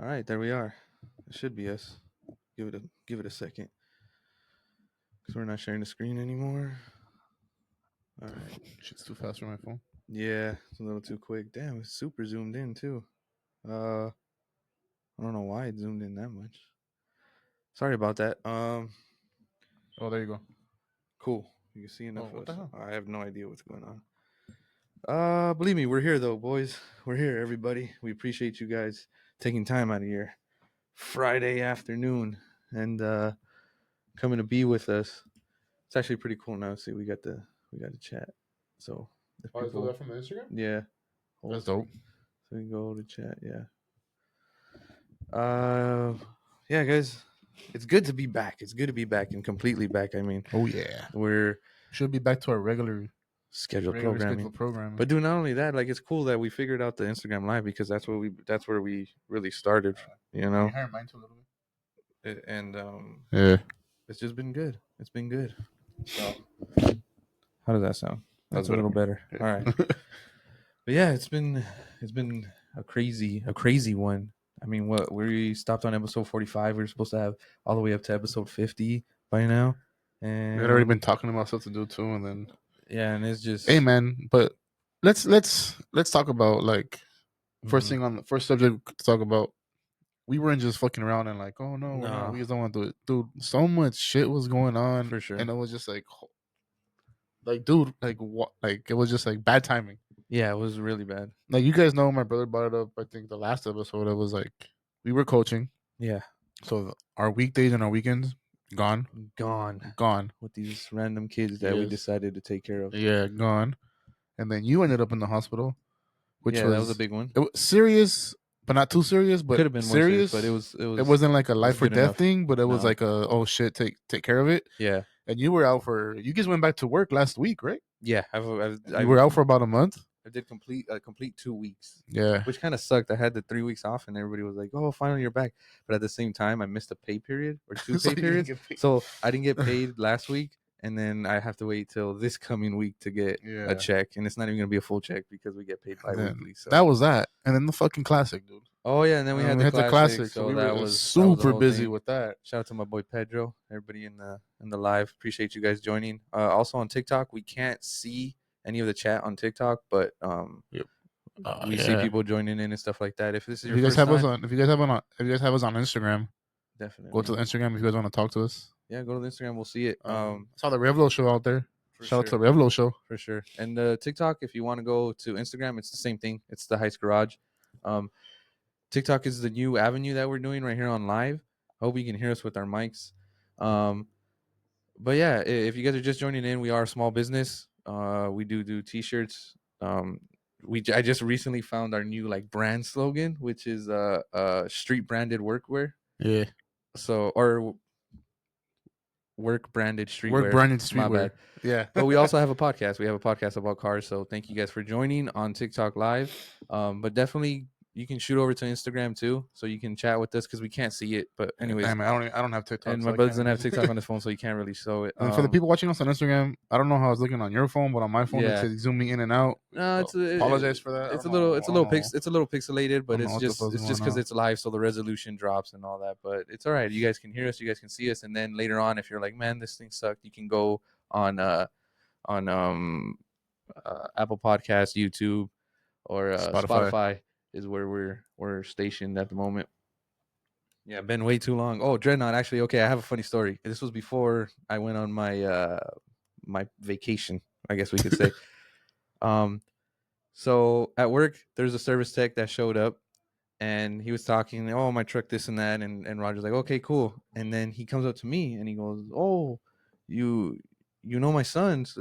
All right, there we are. It should be us. Give it a second, because we're not sharing the screen anymore. All right. Shit's too fast for my phone. Yeah, it's a little too quick. Damn, it's super zoomed in too. I don't know why it zoomed in that much. Sorry about that. Oh, there you go. Cool. You can see enough Oh, what of the us. hell? I have no idea what's going on. Believe me, we're here though, boys. We're here, everybody. We appreciate you guys taking time out of your Friday afternoon and coming to be with us. It's actually pretty cool now. See, we got the chat. So if Oh, is people, that from the Instagram? yeah, That's dope. So we can go to chat. Yeah, guys, it's good to be back. It's good to be back and completely back. I mean, Oh yeah, we're should be back to our regular scheduled scheduled programming. programming. But dude, not only that, like it's cool that we figured out the Instagram live because that's where we really started, you Can know. you higher mine too a little And bit? Yeah, it's just been good. It's been good. So how does that sound? that's A little better. Yeah. All right. But yeah, it's been a crazy one. I mean, what we stopped on episode 45. We were supposed to have all the way up to episode 50 by now, and We had already been talking about stuff to do too, and then yeah, and it's just hey man, but let's talk about like first thing on the first subject to talk about. We weren't just fucking around and like, oh no, we're not. No. We just don't want to do it, dude. So much shit was going on, For sure. and it was just like, dude, like what? Like it was just like bad timing. Yeah, it was really bad. Like you guys know, my brother brought it up. I think the last episode, it was like we were coaching, Yeah, so our weekdays and our weekends gone, gone with these random kids that we Yes. decided to take care of. Yeah, gone. And then you ended up in the hospital, which Yeah, was, that was a big one. it was serious, but not too serious. But Could have been more serious, but it wasn't like a life or good death enough. thing, but it was No. like a oh shit, take care of it. Yeah, And you were out for you guys went back to work last week, right? yeah. You were out for about a month. I did complete 2 weeks. Yeah. Which kind of sucked. I had the 3 weeks off, and everybody was like, "Oh, finally you're back." But at the same time, I missed a pay period or two So pay you didn't periods, get paid. so I didn't get paid last week, and then I have to wait till this coming week to get Yeah. a check, and it's not even gonna be a full check because we get paid Then bi-weekly. So that was that, and then the fucking classic, dude. oh yeah, and then we had the classic. So we that were was super the whole busy thing. with that. Shout out to my boy Pedro, everybody in the live. Appreciate you guys joining. Also on TikTok, we can't see any of the chat on TikTok, but we see people joining in and stuff like that. If this is If you guys have us on, if you guys have us on Instagram, definitely go to the Instagram if you guys want to talk to us. Yeah, go to the Instagram. We'll see it. I saw the Revlo show out there. Shout out to the Revlo show. For sure. And TikTok, if you want to go to Instagram, it's the same thing. It's the Heist Garage. TikTok is the new avenue that we're doing right here on live. Hope you can hear us with our mics. But yeah, if you guys are just joining in, we are a small business. We do t-shirts. I just recently found our new like brand slogan, which is street branded workwear. Yeah. So or work branded streetwear. Work branded streetwear. My bad. Yeah. But we also have a podcast. We have a podcast about cars. So thank you guys for joining on TikTok Live. But definitely you can shoot over to Instagram too, so you can chat with us because we can't see it. But anyways, I don't have TikTok. And my brother doesn't have TikTok on his phone, so you can't really show it. And for the people watching us on Instagram, I don't know how it's looking on your phone, but on my phone Yeah. it's zooming in and out. No, apologize for that. It's a little pixelated, but it's just because it's live, so the resolution drops and all that. But it's all right. You guys can hear us, you guys can see us, and then later on, if you're like, man, this thing sucked, you can go on Apple Podcasts, YouTube, or Spotify is where we're stationed at the moment. Yeah, been way too long. Oh, Dreadnought, actually, okay, I have a funny story. This was before I went on my my vacation, I guess we could say. So at work, there's a service tech that showed up, and he was talking, oh, my truck, this and that, and Roger's like, okay, cool. And then he comes up to me and he goes, oh, you know my son's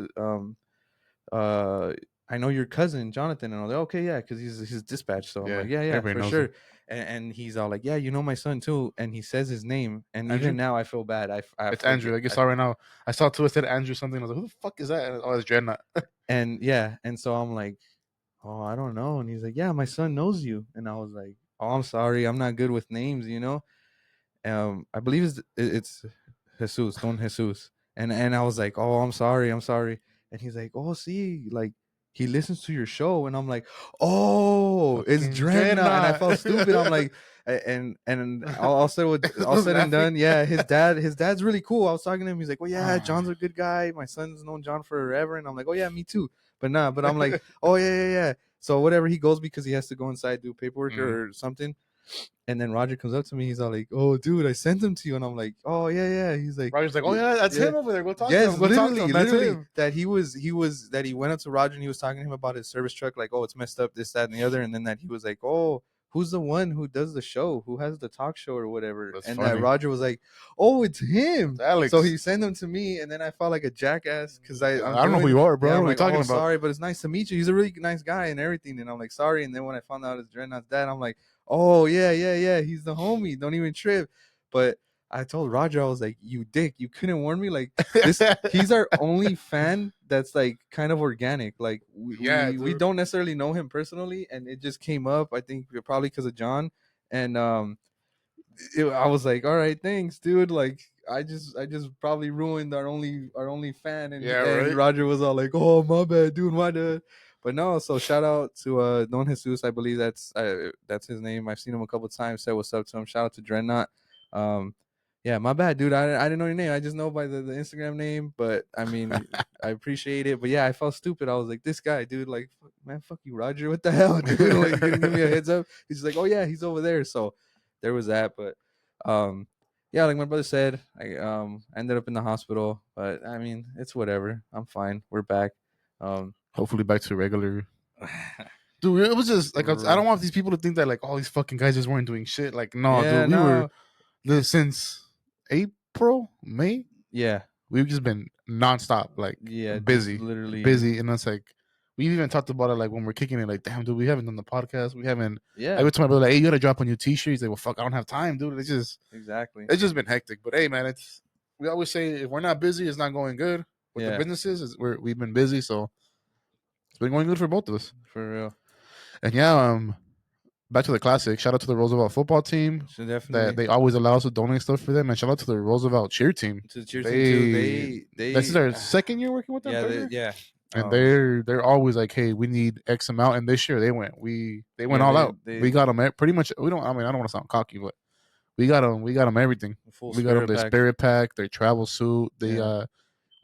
I know your cousin Jonathan, and I was like, okay, yeah, because he's his dispatch. So I'm like, yeah, for sure. And he's all like, yeah, you know my son too, and he says his name, and Andrew? Even now I feel bad. It's Andrew. Like I saw right now. I saw too. It said Andrew something. I was like, who the fuck is that? Oh, it's Dreadnought. And yeah, and so I'm like, oh, I don't know. And he's like, yeah, my son knows you, and I was like, oh, I'm sorry, I'm not good with names, you know. I believe it's Jesus, Don Jesus, and I was like, oh, I'm sorry, and he's like, oh, see, like. He listens to your show, and I'm like, oh, it's Dreadnought. And I felt stupid. I'm like, And all said all Was said and done, laughing. yeah, his dad's really cool. I was talking to him. He's like, "Well, yeah, John's a good guy. My son's known John forever." And I'm like, "Oh yeah, me too." But nah, but I'm like, "Oh yeah, yeah, yeah." So whatever, he goes because he has to go inside do paperwork or something. And then Roger comes up to me. He's all like, "Oh, dude, I sent him to you." And I'm like, "Oh yeah, yeah." He's like, Roger's like, oh yeah, that's yeah. him over there. Go talk to Yes, him. Go talk to him. That's literally him. that he was that he went up to Roger and he was talking to him about his service truck, like, "Oh, it's messed up, this, that, and the other." And then that he was like, "Oh, who's the one who does the show, who has the talk show or whatever?" That's And funny. that Roger was like, "Oh, it's him." It's Alex. So he sent them to me, and then I felt like a jackass because I don't know who you are, bro. Yeah, I I'm don't know like, what you're "Oh, talking about. sorry, but it's nice to meet you. He's a really nice guy and everything." And I'm like, "Sorry." And then when I found out it's Dreadnought's dad, I'm like, "Oh yeah, yeah, yeah. He's the homie. Don't even trip." But I told Roger, I was like, "You dick, you couldn't warn me." Like this, he's our only fan that's like kind of organic. Like Yeah, we dude. don't necessarily know him personally, and it just came up. I think probably because of John, and I was like, "All right, thanks, dude." Like I just probably ruined our only fan, and Yeah, right. Roger was all like, "Oh, my bad, dude, my bad." But no, so shout out to Don Jesus, I believe that's his name. I've seen him a couple times. Said what's up to him. Shout out to Dreadnought. Um, yeah, my bad, dude. I didn't know your name. I just know by the Instagram name. But I mean, I appreciate it. But yeah, I felt stupid. I was like, this guy, dude. Like, man, fuck you, Roger. What the hell, dude? Like, you didn't give me a heads up. He's like, oh yeah, he's over there. So there was that. But um, yeah, like my brother said, I ended up in the hospital. But I mean, it's whatever. I'm fine. We're back. Um, Hopefully back to regular. Dude, it was just like I don't want these people to think that like all these fucking guys just weren't doing shit. Like, no, yeah, dude, we were no. since April, May. Yeah, We've just been nonstop, like yeah, just busy, literally. and it's like we even talked about it like when we're kicking it. Like, damn, dude, we haven't done the podcast. We haven't. I Yeah, would tell my brother, like, hey, you gotta drop a new T-shirt. He's like, well, fuck, I don't have time, dude. exactly. It's just been hectic. But hey, man, it's we always say if we're not busy, it's not going good. With the Yeah, businesses, we've been busy, so it's been going good for both of us. for real. And yeah, back to the classic. Shout out to the Roosevelt football team So that definitely they always allow us to donate stuff for them, and shout out to the Roosevelt cheer team. to the cheer team too. This is our second year working with them. Yeah, Third year? yeah. And they're always like, hey, we need X amount. And this year they went Yeah, all out. they We got them pretty much. We don't. I mean, I don't want to sound cocky, but we got them. We got them everything. full We got them their pack. spirit pack, their travel suit. They Yeah.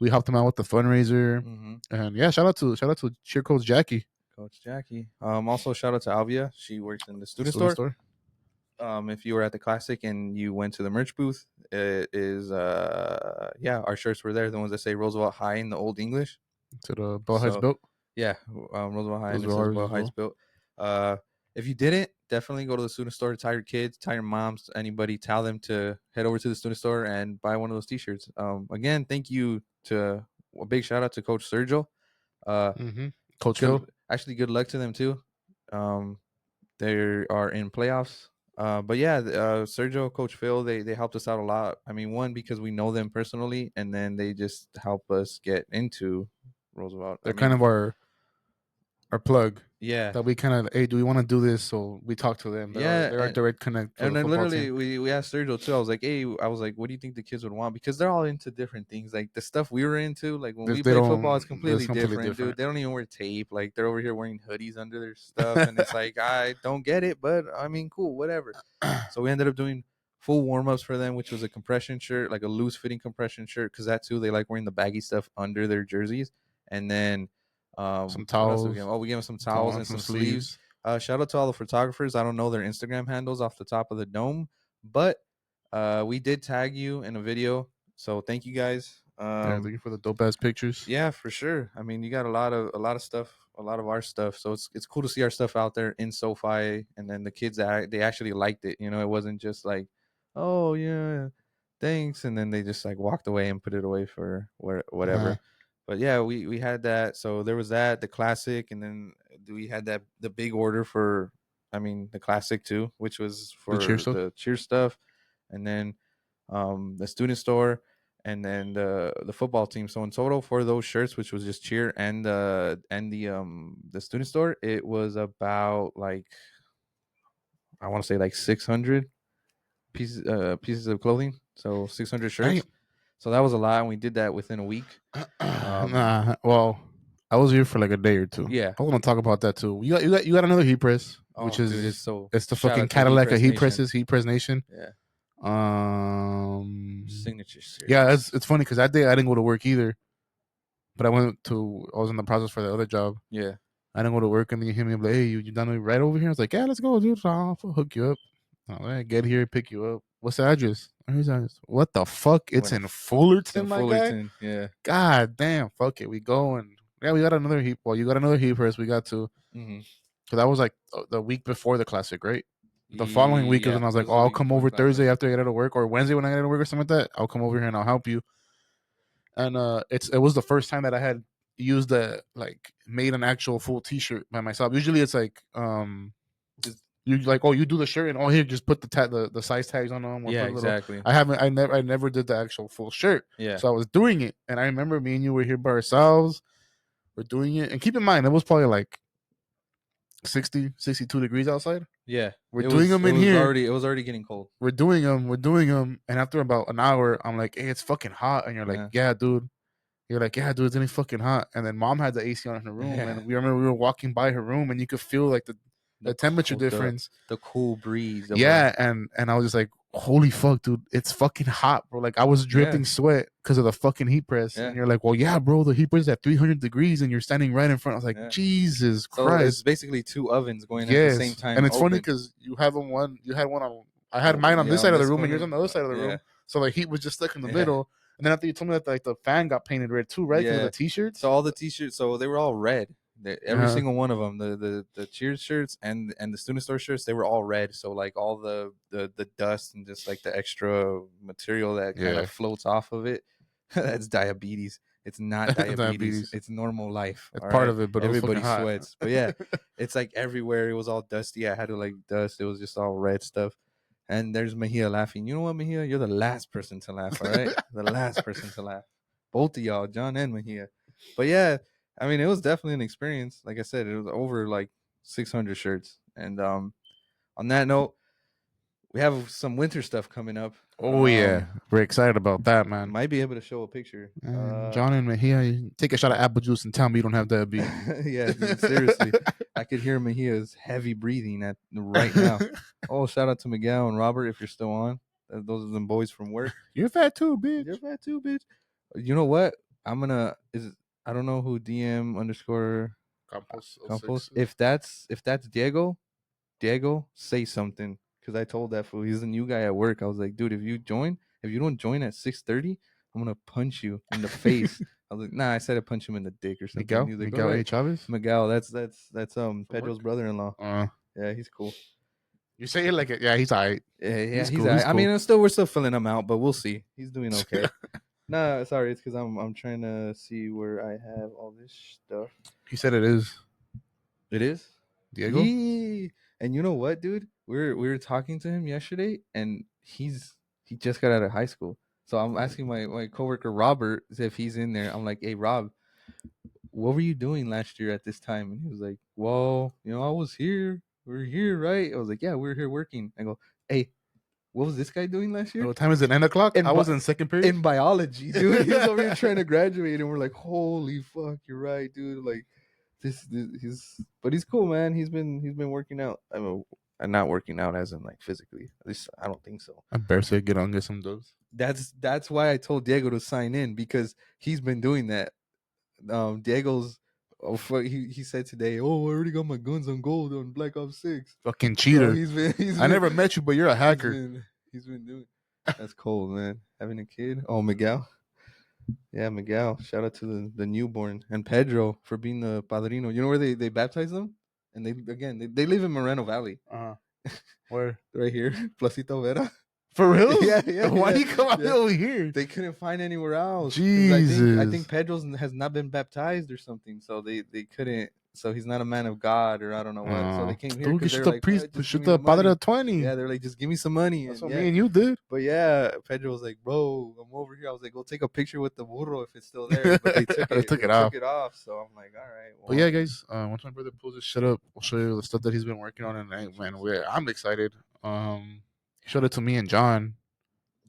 we helped them out with the fundraiser. And yeah, shout out to cheer coach Jackie. Coach Jackie. Also shout out to Alvia. She works in the student store. If you were at the classic and you went to the merch booth, it is yeah, our shirts were there. The ones that say Roosevelt High in the Old English. To the Bell Heights built. Yeah, Roosevelt High and it Those says are ours Bell as Heights built. If you didn't, definitely go to the student store. Tell your kids, tell your moms, anybody, tell them to head over to the student store and buy one of those t-shirts. Again, thank you to a big shout out to Coach Sergio. Coach Hill. Actually, good luck to them too. They are in playoffs. But yeah, Sergio, Coach Phil, they helped us out a lot. I mean, one, because we know them personally, and then they just help us get into Roosevelt. They're kind of our plug. Yeah. That we kind of, hey, do we want to do this? So we talk to them. They're our direct connect. And then literally we asked Sergio too. I was like, hey, what do you think the kids would want? Because they're all into different things. Like the stuff we were into, like when we play football, it's completely different, dude. They don't even wear tape. Like they're over here wearing hoodies under their stuff. And it's like, I don't get it, but I mean, cool, whatever. So we ended up doing full warm-ups for them, which was a compression shirt, like a loose fitting compression shirt. Cause that too, they like wearing the baggy stuff under their jerseys. And then some towels. We gave them some towels and some sleeves. Shout out to all the photographers. I don't know their Instagram handles off the top of the dome, but we did tag you in a video, so thank you guys. Thank you for the dope ass pictures. Yeah, for sure. I mean, you got a lot of stuff, a lot of our stuff. So it's cool to see our stuff out there in SoFi, and then the kids they actually liked it. You know, it wasn't just like, oh yeah, thanks, and then they just like walked away and put it away for whatever. Uh-huh. But yeah, we had that. So there was that, the classic, and then we had the big order for, I mean, the classic too, which was for the cheer stuff, and then the student store, and then the football team. So in total for those shirts, which was just cheer and the student store, it was about like, I want to say like 600 pieces of clothing. So 600 shirts. So that was a lot, and we did that within a week. Well, I was here for like a day or two. Yeah, I want to talk about that too. You got another heat press. which Oh, is dude, it's so. it's the Shout fucking out to Heat Cadillac Press of Heat Nation. Presses, Heat Press Nation. Yeah, Um, signature series. yeah, it's funny because that day I didn't go to work either, but I was in the process for the other job. Yeah, I didn't go to work, and then you hit me up like, "Hey, you done right over here?" I was like, "Yeah, let's go, dude. I'll hook you up. All right, get here, pick you up. What's the address? Where's the address? What the fuck? It's in Fullerton, in my guy. Fullerton. Yeah. God damn, fuck it. We go and yeah, we got another heat. Well, you got another heat press. We got to Mm-hmm. because that was like the week before the classic, right? The following week is when I was like, "Oh, I'll come over Thursday after I get out of work, or Wednesday when I get out of work, or something like that. I'll come over here and I'll help you." And it was the first time that I had used made an actual full T-shirt by myself. Usually it's like you like, oh, you do the shirt and oh, here just put the size tags on them. Or Yeah, put a little, exactly. I never did the actual full shirt. Yeah. So I was doing it, and I remember me and you were here by ourselves. We're doing it, and keep in mind it was probably like 60, 62 degrees outside. Yeah, We're doing them in here. It was already getting cold. We're doing them, and after about an hour, I'm like, "Hey, it's fucking hot," and you're like, "Yeah, dude." You're like, "Yeah, dude, it's getting fucking hot." And then mom had the AC on in her room, and we remember we were walking by her room, and you could feel like the temperature difference, the cool breeze. Yeah, and I was just like, "Holy fuck, dude, it's fucking hot, bro!" Like I was dripping sweat because of the fucking heat press. Yeah. And you're like, "Well, yeah, bro, the heat press is at 300 degrees, and you're standing right in front." I was like, "Jesus So Christ!" it's basically two ovens going at the same time. And it's funny because you had one on. I had mine on this side of the room, and yours on the other side of the room. So the heat was just stuck in the middle. And then after you told me that like the fan got painted red too, right? Because of the t-shirts. So all the t-shirts, so they were all red. Every single one of them, the Cheers shirts and the student store shirts, they were all red. So like all the dust and just like the extra material that kind of floats off of it, that's diabetes. It's not diabetes. It's normal life. It's part of it, but everybody sweats. But yeah, it's like everywhere. It was all dusty. I had to like dust. It was just all red stuff. And there's Mejia laughing. You know what, Mejia? You're the last person to laugh, all right? The last person to laugh. Both of y'all, John and Mejia. But yeah, I mean, it was definitely an experience. Like I said, it was over like 600 shirts. And on that note, we have some winter stuff coming up. Oh yeah, we're excited about that, man. Might be able to show a picture. John and Mejia, take a shot of apple juice and tell me you don't have diabetes. Yeah, dude, seriously. I could hear Mejia's heavy breathing right now. Oh, shout out to Miguel and Robert if you're still on. Those are them boys from work. You're fat too, bitch. You're fat too, bitch. You know what? I don't know who DM underscore Campos. If that's Diego, say something. Because I told that fool, he's a new guy at work. I was like, dude, if you don't join at 6:30, I'm gonna punch you in the face. I was like, nah, I said I punch him in the dick or something. Miguel, like, Miguel A. Chavez. Miguel, that's Pedro's brother-in-law. Yeah, he's cool. You say it like it. Yeah, he's alright. Yeah, he's cool. I mean, we're still filling him out, but we'll see. He's doing okay. No, sorry, it's because I'm trying to see where I have all this stuff. He said it is. It is Diego. And you know what, dude? We were talking to him yesterday, and he just got out of high school. So I'm asking my coworker Robert if he's in there. I'm like, hey Rob, what were you doing last year at this time? And he was like, well, I was here. We're here, right? I was like, yeah, we're here working. I go, hey, what was this guy doing last year? What time is it? 9 o'clock? I was in second period. In biology, dude. He was over here trying to graduate, and we're like, holy fuck, you're right, dude. Like, but he's cool, man. He's been working out. I mean, not working out as in like physically. At least I don't think so. I better say get some dubs. That's why I told Diego to sign in, because he's been doing that. Diego's he said today, oh, I already got my guns on gold on Black Ops 6. Fucking cheater. So I never met you, but you're a hacker. He's been doing. That's cold, man. Having a kid. Oh, Miguel. Yeah, Miguel. Shout out to the newborn, and Pedro for being the padrino. You know where they baptize them? And they live in Moreno Valley. Where? Right here, Placita Vera. For real? Yeah. Why you come out over here? They couldn't find anywhere else. Jesus. I think Pedro's has not been baptized or something, so they couldn't. So he's not a man of God, or I don't know what. So they came here. Dude, shoot the priest, shoot the padre 20. Yeah, they're like, just give me some money. That's what me and you did. But yeah, Pedro was like, bro, I'm over here. I was like, go take a picture with the burro if it's still there. But they took it. Took it off. So I'm like, all right. Well, but yeah, guys, once my brother pulls his shit up, we'll show you the stuff that he's been working on, and man, I'm excited. He showed it to me and John.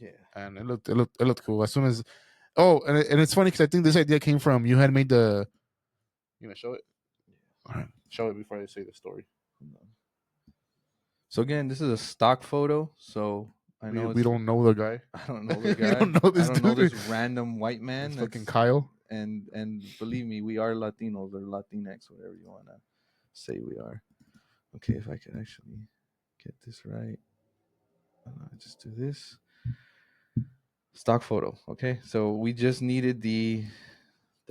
Yeah, and it looked cool. As soon as, and it's funny because I think this idea came from you had made the. You gonna show it? Yeah. All right, show it before I say the story. So again, this is a stock photo. So I know We don't know the guy. I don't know the We guy. don't know I this don't know dude. this random white man. It's That's fucking Kyle. and believe me, we are Latinos or Latinx, whatever you wanna say we are. Okay, if I can actually get this right, just do this stock photo. Okay, so we just needed the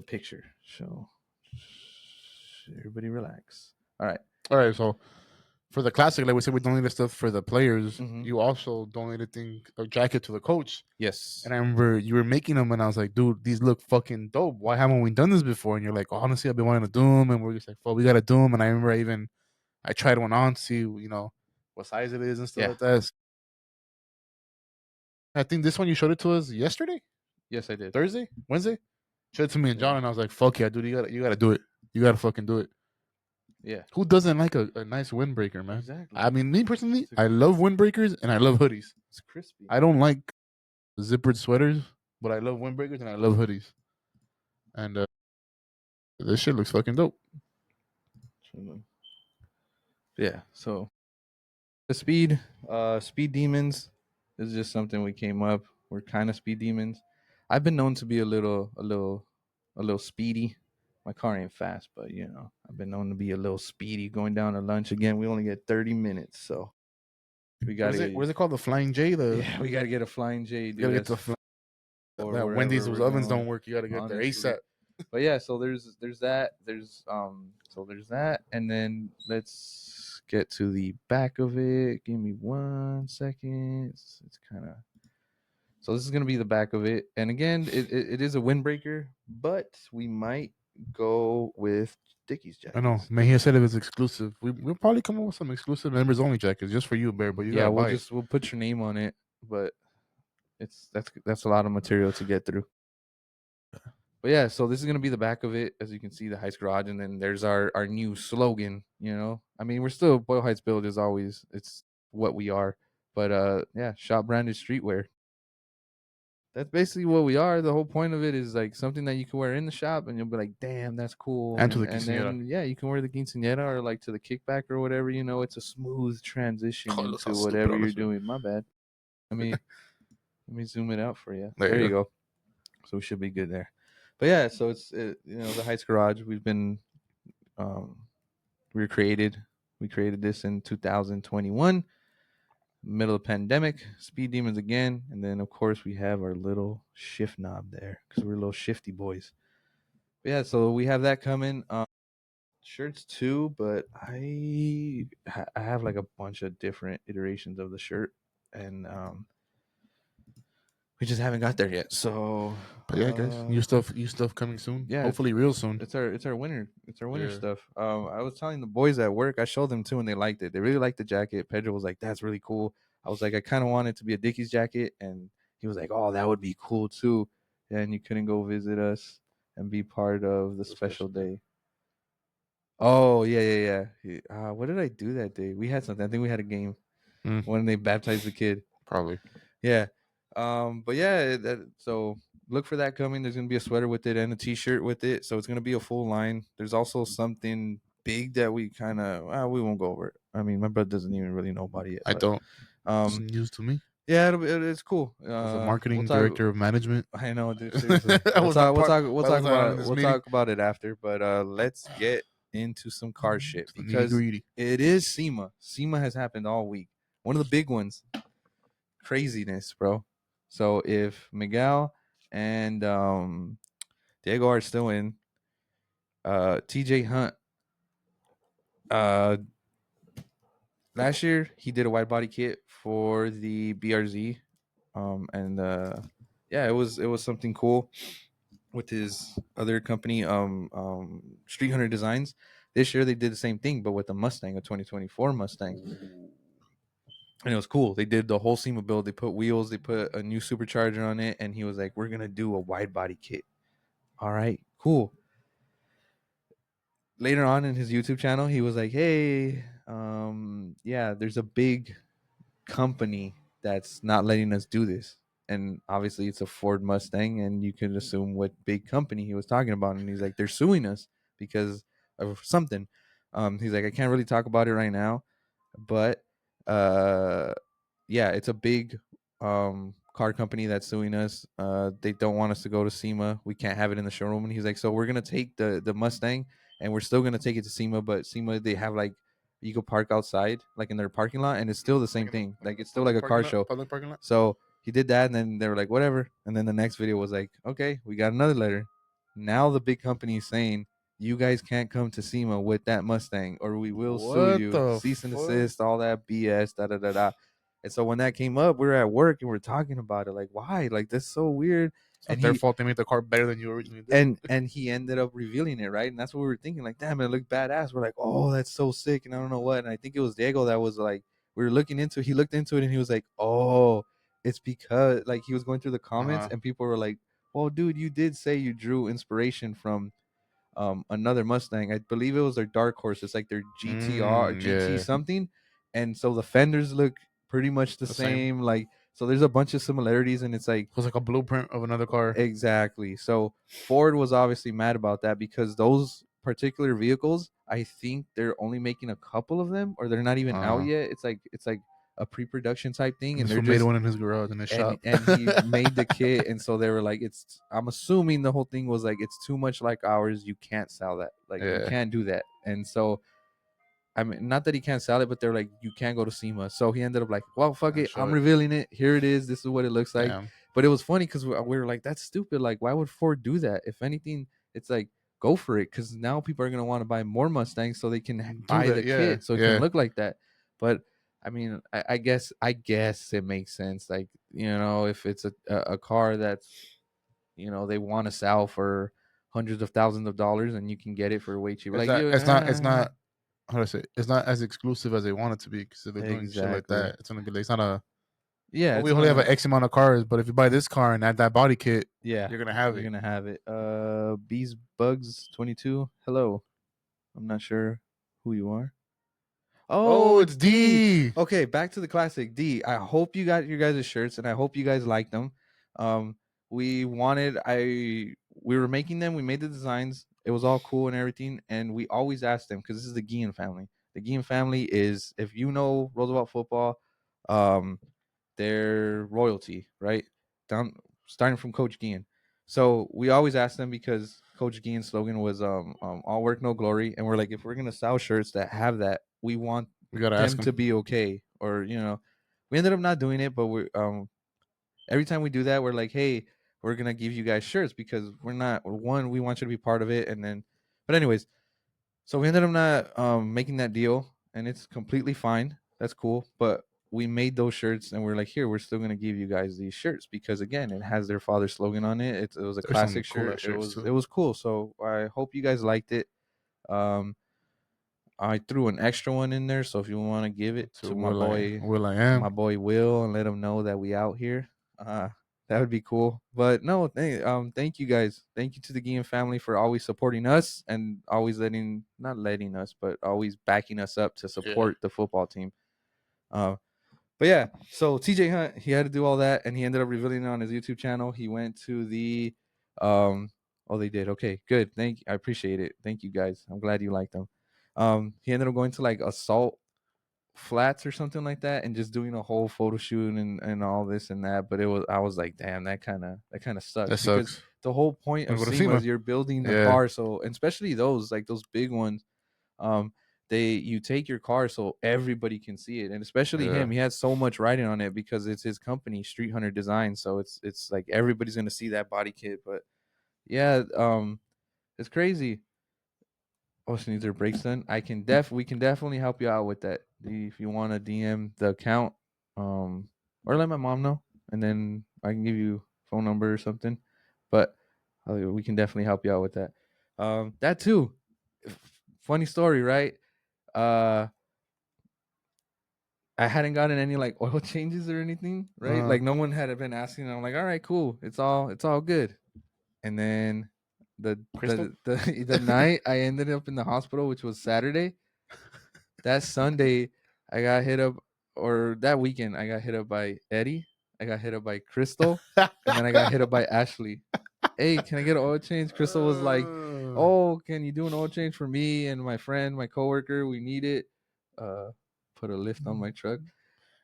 picture. So everybody relax. All right. All right, so for the classic, like we said, we donated stuff for the players. Mhm. You also donated a jacket to the coach. Yes. And I remember you were making them, and I was like, dude, these look fucking dope. Why haven't we done this before? And you're like, honestly, I've been wanting to do them. And we're just like, well, we got to do them. And I remember I tried one on to see, what size it is and stuff Yeah. like that. I think this one you showed it to us yesterday, Yes, I did. Thursday, Wednesday. Showed it to me and John, Yeah. and I was like, fuck yeah, dude, you gotta do it. You gotta fucking do it. Yeah. Who doesn't like a nice windbreaker, man? Exactly. I mean, me personally, I love windbreakers and I love hoodies. It's crispy. I don't like zippered sweaters, but I love windbreakers and I love hoodies. And this shit looks fucking dope. Yeah. So the speed demons is just something we came up. We're kind of speed demons. I've been known to be a little speedy. My car ain't fast, but I've been known to be a little speedy. Going down to lunch again. We only get 30 minutes, so we got to. What is it called? The Flying J. Yeah, we got to get a Flying J. Dude. You gotta get that Wendy's those ovens don't work. You gotta get there ASAP. But yeah, so there's that. There's that, and then let's get to the back of it. Give me 1 second. It's kind of so this is gonna be the back of it, and again, it is a windbreaker, but we might go with Dickies jackets. I know. Mejia said it was exclusive. We'll probably come up with some exclusive members only jackets just for you, Bear. But we'll put your name on it, but that's a lot of material to get through. But yeah, so this is gonna be the back of it, as you can see, the Heights Garage, and then there's our new slogan. I mean, we're still Boyle Heights Build as always. It's what we are, but yeah, shop branded streetwear. That's basically what we are. The whole point of it is like something that you can wear in the shop, and you'll be like, "Damn, that's cool." And to the then yeah, you can wear the quinceañera or like to the kickback or whatever. It's a smooth transition into whatever you're doing. My bad. Let me zoom it out for you. There you go. So we should be good there. But yeah, so it's the Heights Garage. We've been we created this in 2021, middle of the pandemic. Speed Demons again, and then of course we have our little shift knob there because we're little shifty boys. But yeah, so we have that coming. Shirts too, but I have like a bunch of different iterations of the shirt, and we just haven't got there yet. So, but yeah, guys, new stuff coming soon. Yeah, hopefully real soon. It's our winter stuff. I was telling the boys at work, I showed them too, and they liked it. They really liked the jacket. Pedro was like, "That's really cool." I was like, "I kind of want it to be a Dickies jacket," and he was like, "Oh, that would be cool too." And you couldn't go visit us and be part of the special day. Oh yeah. What did I do that day? We had something. I think we had a game when they baptized the kid. Probably. Yeah. But yeah, so look for that coming. There's gonna be a sweater with it and a t-shirt with it, so it's gonna be a full line. There's also something big that we kind of we won't go over it. I mean, my brother doesn't even really know about it yet. I don't. It's news to me. Yeah, it's cool. As a marketing director of management, I know, dude. Seriously. We'll talk about it after. But let's get into some car shit because it is SEMA. SEMA has happened all week. One of the big ones. Craziness, bro. So if Miguel and Diego are still in, TJ Hunt, last year he did a wide body kit for the BRZ, and yeah, it was something cool with his other company, Street Hunter Designs. This year they did the same thing, but with a Mustang, a 2024 Mustang. And it was cool. They did the whole SEMA build. They put wheels. They put a new supercharger on it. And he was like, "We're gonna do a wide body kit." All right, cool. Later on in his YouTube channel, he was like, "Hey, yeah, there's a big company that's not letting us do this." And obviously, it's a Ford Mustang, and you can assume what big company he was talking about. And he's like, "They're suing us because of something." He's like, "I can't really talk about it right now, but yeah, it's a big car company that's suing us. They don't want us to go to SEMA. We can't have it in the showroom. And he's like, so we're gonna take the Mustang and we're still gonna take it to SEMA, but SEMA they have like you go park outside, like in their parking lot, and it's still the same thing. Like it's still like a car show. Public parking lot. So he did that, and then they were like, whatever. And then the next video was like, okay, we got another letter. Now the big company is saying you guys can't come to SEMA with that Mustang, or we will sue What you. the Cease and fuck? desist, all that BS, da da da da. And so when that came up, we were at work and we are talking about it. Like, why? Like, that's so weird. It's not their fault they made the car better than you originally did. And he ended up revealing it, right? And that's what we were thinking. Like, damn, it looked badass. We're like, oh, that's so sick. And I don't know what. And I think it was Diego that was like, we were looking into it. He looked into it and he was like, oh, it's because, like, he was going through the comments and people were like, well, dude, you did say you drew inspiration from another Mustang. I believe it was their dark horse. It's like their GT something. And so the fenders look pretty much the same. Like, so there's a bunch of similarities, and it's like it was like a blueprint of another car. Exactly. So Ford was obviously mad about that because those particular vehicles, I think they're only making a couple of them, or they're not even out yet. It's like a pre-production type thing, and they're just made one in his garage in his shop, and he made the kit, and so they were like, "It's." I'm assuming the whole thing was like, "It's too much like ours. You can't sell that. Like, you can't do that." And so, I mean, not that he can't sell it, but they're like, "You can't go to SEMA." So he ended up like, "Well, fuck it. I'm revealing it. Here it is. This is what it looks like." But it was funny because we were like, "That's stupid. Like, why would Ford do that? If anything, it's like." Go for it, because now people are gonna want to buy more Mustangs so they can buy the kit, so it can look like that. But I mean, I guess it makes sense. Like, if it's a car that's, they want to sell for hundreds of thousands of dollars and you can get it for way cheaper. It's not how do I say it's not as exclusive as they want it to be, because if they're doing shit like that, it's gonna be like, it's not a we only have an X amount of cars, but if you buy this car and add that body kit, you're gonna have it. Bees Bugs 22. Hello, I'm not sure who you are. Oh, it's D. Okay, back to the classic D. I hope you got your guys' shirts, and I hope you guys liked them. We were making them. We made the designs. It was all cool and everything, and we always asked them because this is the Guillen family. The Guillen family is, if you know Roosevelt football, their royalty, right? Starting from Coach Guillen. So we always ask them because Coach Guillen's slogan was all work, no glory. And we're like, if we're gonna sell shirts that have that, we want them to be okay. Or, we ended up not doing it, but we're every time we do that, we're like, hey, we're gonna give you guys shirts because we want you to be part of it. And then, but anyways, so we ended up not making that deal, and it's completely fine. That's cool. But we made those shirts, and we're like, here, we're still gonna give you guys these shirts because again, it has their father slogan on it. It was a classic shirt. It was cool. So I hope you guys liked it. I threw an extra one in there, so if you want to give it to my boy Will, and let him know that we out here, that would be cool. But no, thank you guys. Thank you to the Guillen family for always supporting us and always not letting us, but always backing us up to support the football team. But yeah, so TJ Hunt, he had to do all that, and he ended up revealing it on his YouTube channel. He went to the, they did. Okay, good. I appreciate it. Thank you guys. I'm glad you liked them. He ended up going to like Assault Flats or something like that, and just doing a whole photo shoot and all this and that. But I was like, damn, that kind of sucks. That sucks. The whole point of SEMA is you're building the car, so, and especially those big ones, you take your car so everybody can see it, and especially him. He has so much writing on it because it's his company, Street Hunter Design. So it's like everybody's gonna see that body kit. But yeah, it's crazy. She needs her brakes done. We can definitely help you out with that. If you want to DM the account, or let my mom know, and then I can give you phone number or something. But we can definitely help you out with that. That too. Funny story, right? I hadn't gotten any like oil changes or anything, right? Like no one had been asking. I'm like, all right, cool. It's all good. And then the night I ended up in the hospital, which was Saturday. That Sunday, I got hit up, or that weekend, I got hit up by Eddie. I got hit up by Crystal, and then I got hit up by Ashley. Hey, can I get an oil change? Crystal was like, oh, can you do an oil change for me and my friend, my coworker? We need it. Put a lift on my truck.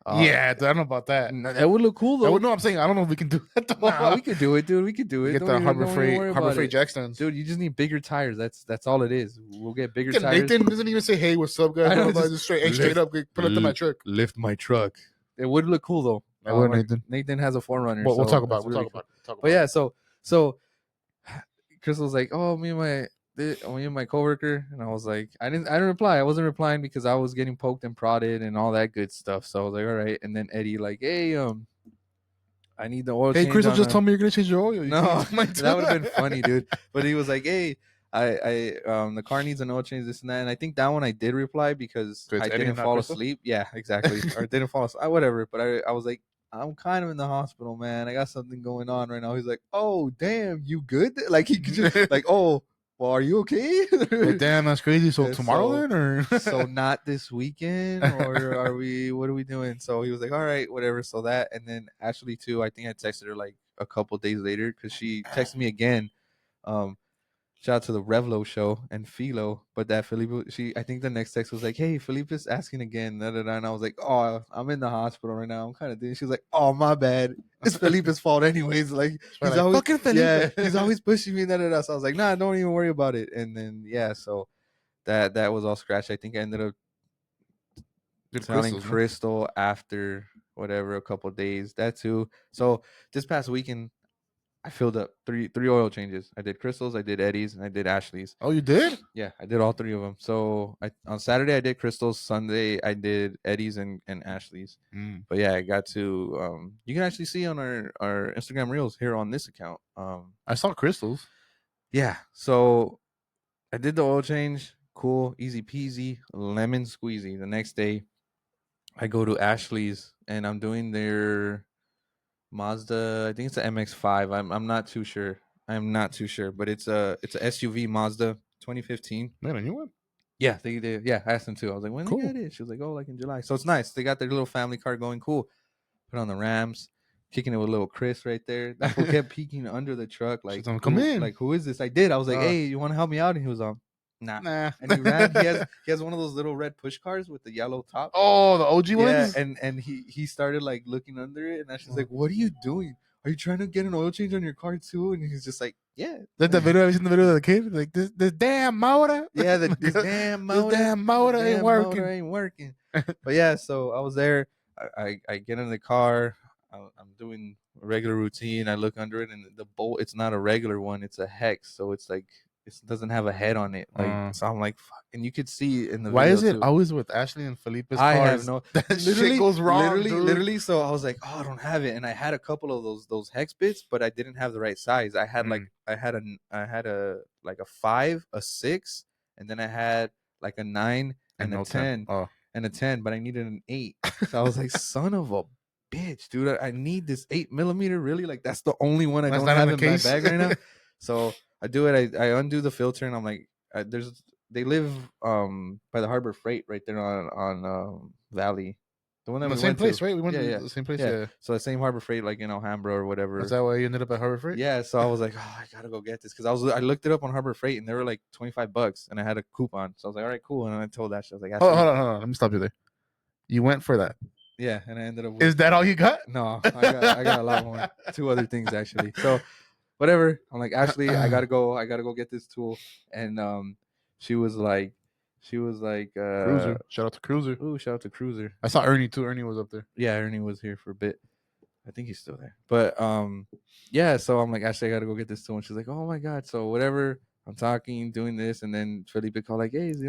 Yeah, I don't know about that. That would look cool though. No, I'm saying I don't know if we can do that though. Nah, we could do it, dude. We could do We it. get the Harbor Freight jack stands. Dude, you just need bigger tires. That's all it is. We'll get bigger tires. Nathan doesn't even say, "Hey, what's up, guys?" Just straight up, put it to my truck. Lift my truck. It would look cool though. I would, Nathan. Nathan has a 4Runner. We'll talk about it. But yeah, so Crystal's like, oh, me and my coworker, and I was like, I didn't reply. I wasn't replying because I was getting poked and prodded and all that good stuff. So I was like, all right. And then Eddie like, hey, I need the oil change. Hey, Crystal just told me you're gonna change your oil. No, that would have been funny, dude. But he was like, hey, I the car needs an oil change, this and that. And I think that one I did reply because I didn't fall asleep. Yeah, exactly. Or didn't fall asleep. Whatever. But I was like, I'm kind of in the hospital, man. I got something going on right now. He's like, oh, damn, you good? Like, he could just, like, oh, well, are you okay? Hey, damn, that's crazy. So tomorrow then? Or so not this weekend? Or what are we doing? So he was like, all right, whatever. So that, and then Ashley, too, I think I texted her, like, a couple days later because she texted me again. Shout out to the Revlo show and Philo, but that Felipe, I think the next text was like, hey, Felipe's asking again, and I was like, oh, I'm in the hospital right now. I'm kind of doing. She was like, oh, my bad. It's Felipe's fault anyways. Like, he's always fucking Felipe. Yeah, he's always pushing me. So I was like, nah, don't even worry about it. And then so that was all scratched. I think I ended up telling Crystal after whatever a couple of days. That too. So this past weekend, I filled up three oil changes. I did Crystal's, I did Eddie's, and I did Ashley's. Oh, you did? Yeah, I did all three of them. So on Saturday I did Crystal's, Sunday I did Eddie's and Ashley's. But yeah, I got to you can actually see on our Instagram reels here on this account. I saw Crystal's. Yeah, so I did the oil change. Cool, easy peasy, lemon squeezy. The next day I go to Ashley's and I'm doing their Mazda, I think it's an MX-5. I'm not too sure. But it's a SUV Mazda 2015. Man, a new one? Yeah, they did. Yeah, I asked them too. I was like, when they got it? She was like, oh, like in July. So it's nice. They got their little family car going. Cool. Put on the Rams, kicking it with little Chris right there. That fool kept peeking under the truck. Like, come in. Like, who is this? I did. I was like, hey, you want to help me out? And he was nah. And he ran. He has one of those little red push cars with the yellow top. Oh, the OG ones? Yeah, and he started like looking under it, and she's like, what are you doing? Are you trying to get an oil change on your car too? And he's just like, yeah. That's the video. Have you seen the video of the kid? Like, this damn motor. Yeah, this damn motor ain't working. But yeah, so I was there. I get in the car. I'm doing a regular routine. I look under it, and the bolt, it's not a regular one. It's a hex. So it's like, it doesn't have a head on it. Like, so I'm like, fuck. And you could see in the why video is it always with Ashley and Felipe's cars? I have no shit goes wrong. Literally. So I was like, oh, I don't have it. And I had a couple of those hex bits, but I didn't have the right size. I had I had a like a 5, a 6, and then I had like a 9 and a 10. And a 10, but I needed an 8. So I was like, son of a bitch, dude. I need this 8mm, really? Like, that's the only one I don't have in my bag right now. So I do it. I undo the filter, and I'm like, they live by the Harbor Freight right there on Valley. The one that we same place, to. right? We went to the same place. Yeah. So the same Harbor Freight, like in Alhambra or whatever. Is that why you ended up at Harbor Freight? Yeah. So I was like, oh, I gotta go get this because I looked it up on Harbor Freight and they were like $25, and I had a coupon. So I was like, all right, cool. And I told Ashley, I was like, hold on. Let me stop you there. You went for that. Yeah, and I ended up. Is that all you got? No, I got a lot more. 2 other things actually. So whatever. I'm like, Ashley, I gotta go get this tool. And she was like Cruiser. Shout out to Cruiser. Ooh, shout out to Cruiser. I saw Ernie too. Ernie was up there. Yeah, Ernie was here for a bit. I think he's still there. But yeah, so I'm like, Ashley, I gotta go get this tool. And she's like, oh my god. So whatever. I'm talking, doing this, and then Felipe called like, hey, is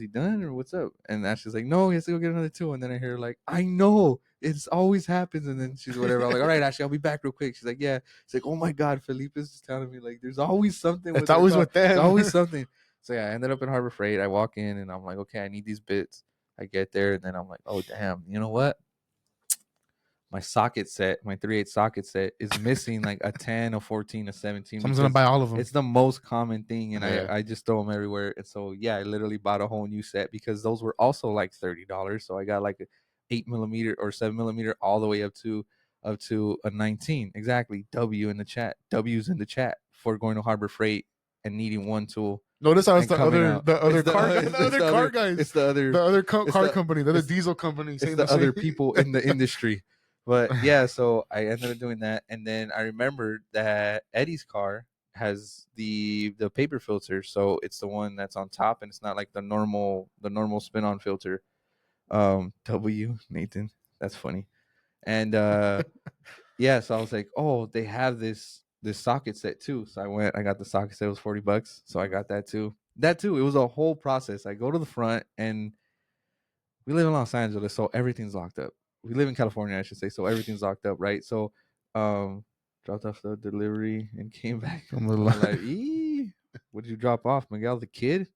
he done or what's up? And Ashley's like, no, he has to go get another tool. And then I hear like, I know, it's always happens. And then she's whatever. I'm like, all right, Ashley, I'll be back real quick. She's like, yeah. She's like, oh my god, Felipe is just telling me like, there's always something. It's always with them. There's always something. So yeah, I ended up in Harbor Freight. I walk in and I'm like, okay, I need these bits. I get there and then I'm like, oh damn, you know what? My socket set, my 3/8 socket set is missing like a 10, a 14, a 17. Someone's gonna buy all of them. It's the most common thing, and I just throw them everywhere. And so yeah, I literally bought a whole new set because those were also like $30. So I got like a 8mm or 7mm all the way up to a 19. Exactly. W's in the chat for going to Harbor Freight and needing one tool. Notice how it's and the coming other out. the other It's the- car guy, it's the other the car other- guys, It's the other. the other it's car the- company, the other it's- diesel company. It's Saying the other same. people in the industry. But yeah, so I ended up doing that, and then I remembered that Eddie's car has the paper filter, so it's the one that's on top, and it's not like the normal spin on filter. W Nathan, that's funny. And yeah, so I was like, oh, they have this socket set too. So I got the socket set. It was $40, so I got that too. It was a whole process. I go to the front, and we live in Los Angeles, so everything's locked up. We live in California, I should say, so everything's locked up, right? So, dropped off the delivery and came back. I'm like, what did you drop off, Miguel? The kid?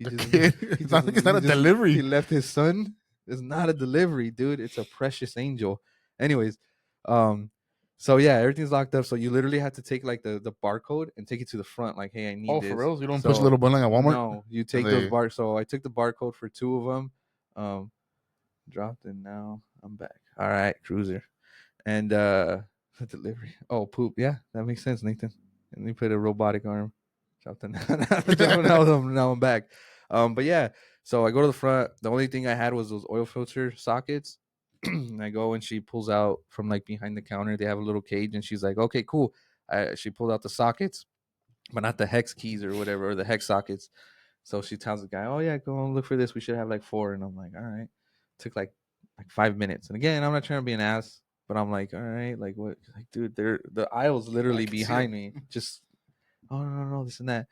It's not a delivery. He left his son. It's not a delivery, dude. It's a precious angel. Anyways, so yeah, everything's locked up. So you literally have to take like the barcode and take it to the front. Like, hey, I need this. For real? You don't push a little button at Walmart? No, you take those bar. So I took the barcode for 2 of them. Dropped, and now I'm back. All right, cruiser, and the delivery. Oh, poop. Yeah, that makes sense, Nathan. And you put a robotic arm. Dropped, and now I'm back. But yeah, so I go to the front. The only thing I had was those oil filter sockets. And I go, and she pulls out from like behind the counter. They have a little cage, and she's like, "Okay, cool." She pulled out the sockets, but not the hex keys or whatever, or the hex sockets. So she tells the guy, "Oh yeah, go and look for this. We should have like 4." And I'm like, "All right." Took like 5 minutes. And again, I'm not trying to be an ass, but I'm like, "All right, like what?" Like, dude, the aisle's literally behind me. Just, oh no, this and that.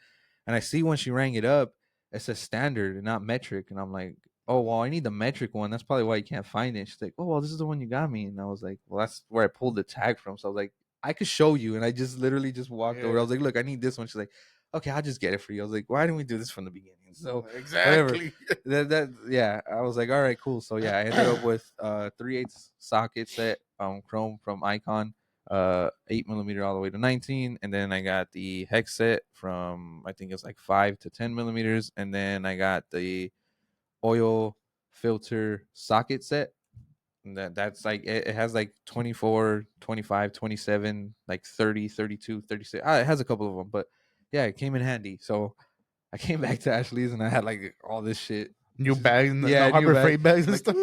And I see when she rang it up, it says standard and not metric. And I'm like, "Oh well, I need the metric one. That's probably why you can't find it." She's like, "Oh well, this is the one you got me." And I was like, "Well, that's where I pulled the tag from." So I was like, "I could show you." And I just literally just walked over. I was like, "Look, I need this one." She's like, "Okay, I'll just get it for you." I was like, "Why didn't we do this from the beginning?" So exactly. Whatever. Yeah, I was like, all right, cool. So yeah, I ended up with 3/8 socket set, chrome from Icon, 8mm all the way to 19, and then I got the hex set from, I think it's like 5 to 10mm, and then I got the oil filter socket set. And that's like it has like 24, 25, 27, like 30, 32, 36. It has a couple of them, but yeah, it came in handy. So I came back to Ashley's, and I had like all this shit, New bags, yeah, the Harbor Freight bags and like, stuff.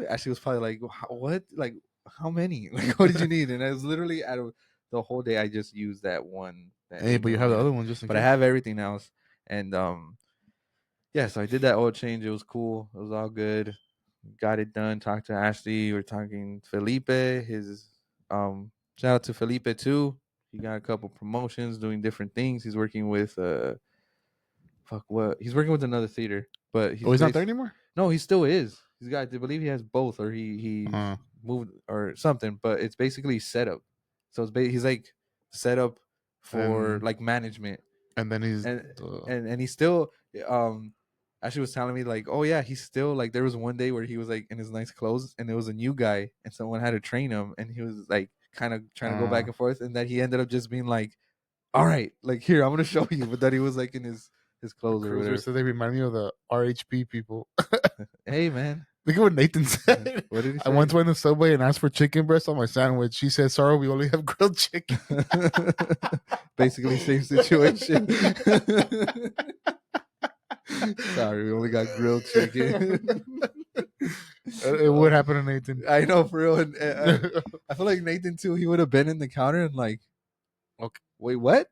Ashley was probably like, "What? Like, how many? Like, what did you need?" And I was literally out of the whole day, I just used that one. Hey, but you have the other one just in But case. I have everything else, and yeah. So I did that oil change. It was cool. It was all good. Got it done. Talked to Ashley. We're talking Felipe. His shout out to Felipe too. He got a couple promotions, doing different things. He's working with he's working with another theater, but he's not there anymore. No, he still is. He's got, I believe he has both, or he moved or something. But it's basically setup. So he's like set up for like management, and then he's and he's still Ashley was telling me like, oh yeah, he's still like, there was one day where he was like in his nice clothes, and there was a new guy, and someone had to train him, and he was like kind of trying to go back and forth, and that he ended up just being like, all right, like, here, I'm gonna show you, but that he was like in his clothes or whatever. So they remind me of the RHP people. Hey man, look at what Nathan said. What did he say? I once went to Subway and asked for chicken breast on my sandwich. She said, "Sorry, we only have grilled chicken." Basically, same situation. Sorry, we only got grilled chicken. It would happen to Nathan. I know, for real. And, I feel like Nathan too. He would have been in the counter and like, okay, wait, what?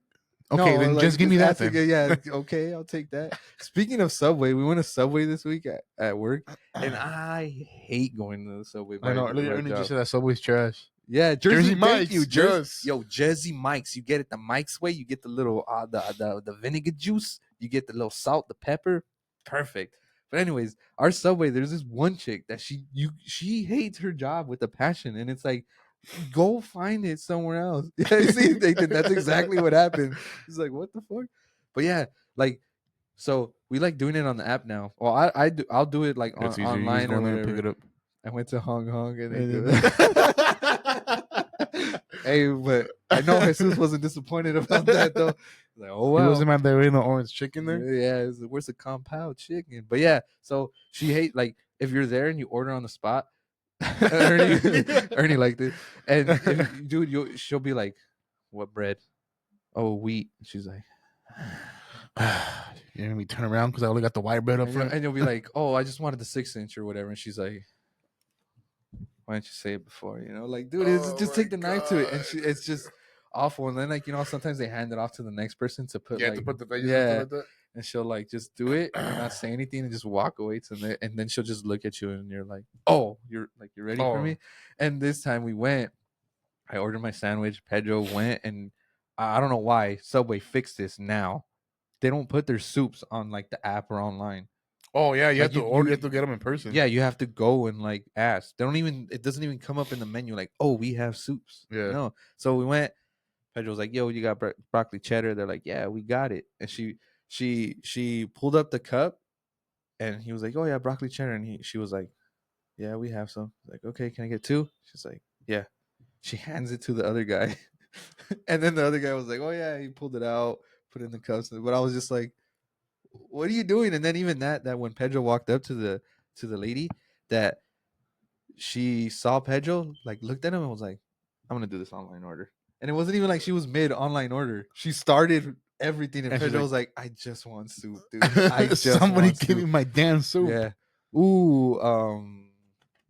Okay, no, then like, just give me that. Then. Yeah, okay, I'll take that. Speaking of Subway, we went to Subway this week at work, and I hate going to the Subway. I know. Ernie just said that Subway's trash. Yeah, Jersey Mike's. Jersey Mike's. You get it the Mike's way. You get the little the vinegar juice. You get the little salt, the pepper. Perfect. But anyways, our Subway, there's this one chick that she hates her job with a passion, and it's like, go find it somewhere else. Yeah, see, that's exactly what happened. He's like, what the fuck? But yeah, like, so we like doing it on the app now. Well, I'll do it like online or whatever. Pick it up. I went to Hong Kong and hey, but I know Jesus wasn't disappointed about that though. Like, oh wow, he wasn't mad there ain't no orange chicken there. Yeah, where's the compound chicken? But yeah, so she hate, like, if you're there and you order on the spot. Ernie liked it, and if, dude, she'll be like, "What bread? Oh, wheat." She's like, You made me turn around because I only got the wire bed up front. And you'll be like, oh, I just wanted the 6-inch or whatever. And she's like, why didn't you say it before? You know, like, dude, just take the knife to it. And it's just awful. And then, like, you know, sometimes they hand it off to the next person to put, like, to put the veggies like that. And she'll, like, just do it and not say anything and just walk away and then she'll just look at you and you're like, oh, you're ready for me? And this time we went, I ordered my sandwich. Pedro went, and I don't know why Subway fixed this now. They don't put their soups on, like, the app or online. Oh yeah, you have to order. You have to get them in person. Yeah, you have to go and, like, ask. It doesn't even come up in the menu like, oh, we have soups. Yeah. No. So we went. Pedro was like, yo, you got broccoli cheddar? They're like, yeah, we got it. And she pulled up the cup, and he was like, oh yeah, broccoli cheddar. And she was like, yeah, we have some. Like, okay, can I get 2? She's like, yeah. She hands it to the other guy. And then the other guy was like, oh yeah, he pulled it out, put it in the cups. But I was just like, what are you doing? And then even that when Pedro walked up to the lady, that she saw Pedro, like, looked at him and was like, I'm gonna do this online order. And it wasn't even like she was mid online order. She started everything, and Pedro was like, I just want soup, dude. Somebody give me my damn soup. Yeah. Ooh,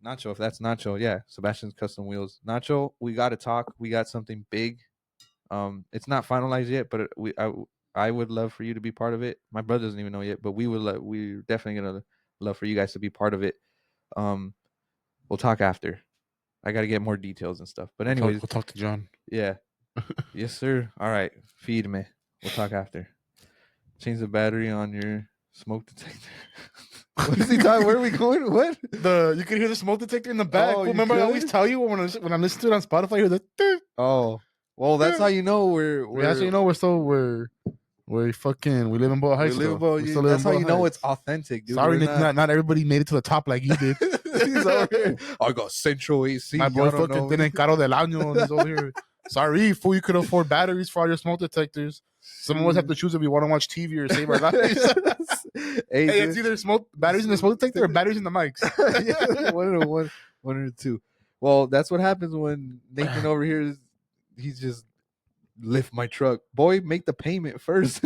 Nacho, if that's Nacho, yeah. Sebastian's Custom Wheels. Nacho, we got to talk. We got something big. It's not finalized yet, but I would love for you to be part of it. My brother doesn't even know yet, but we're definitely gonna love for you guys to be part of it. We'll talk after. I got to get more details and stuff. But anyways, we'll talk to John. Yeah. Yes, sir. All right. Feed me. We'll talk after. Change the battery on your smoke detector. What is he talking? Where are we going? What? You can hear the smoke detector in the back. Remember, I always tell you when I listen to it on Spotify, I hear the. Oh, well, that's how you know we're. That's how you know we live in Boa High School. That's how you know it's authentic, dude. Sorry, Nick, not everybody made it to the top like you did. He's over here. I got Central AC. My boy fucking tiene caro del año, and he's over here. Sorry, fool, you could afford batteries for all your smoke detectors. Some of us have to choose if we want to watch TV or save our lives. Hey, it's either batteries in the smoke detector or batteries in the mics. Yeah, one or two. Well, that's what happens when Nathan over here he's just lift my truck. Boy, make the payment first.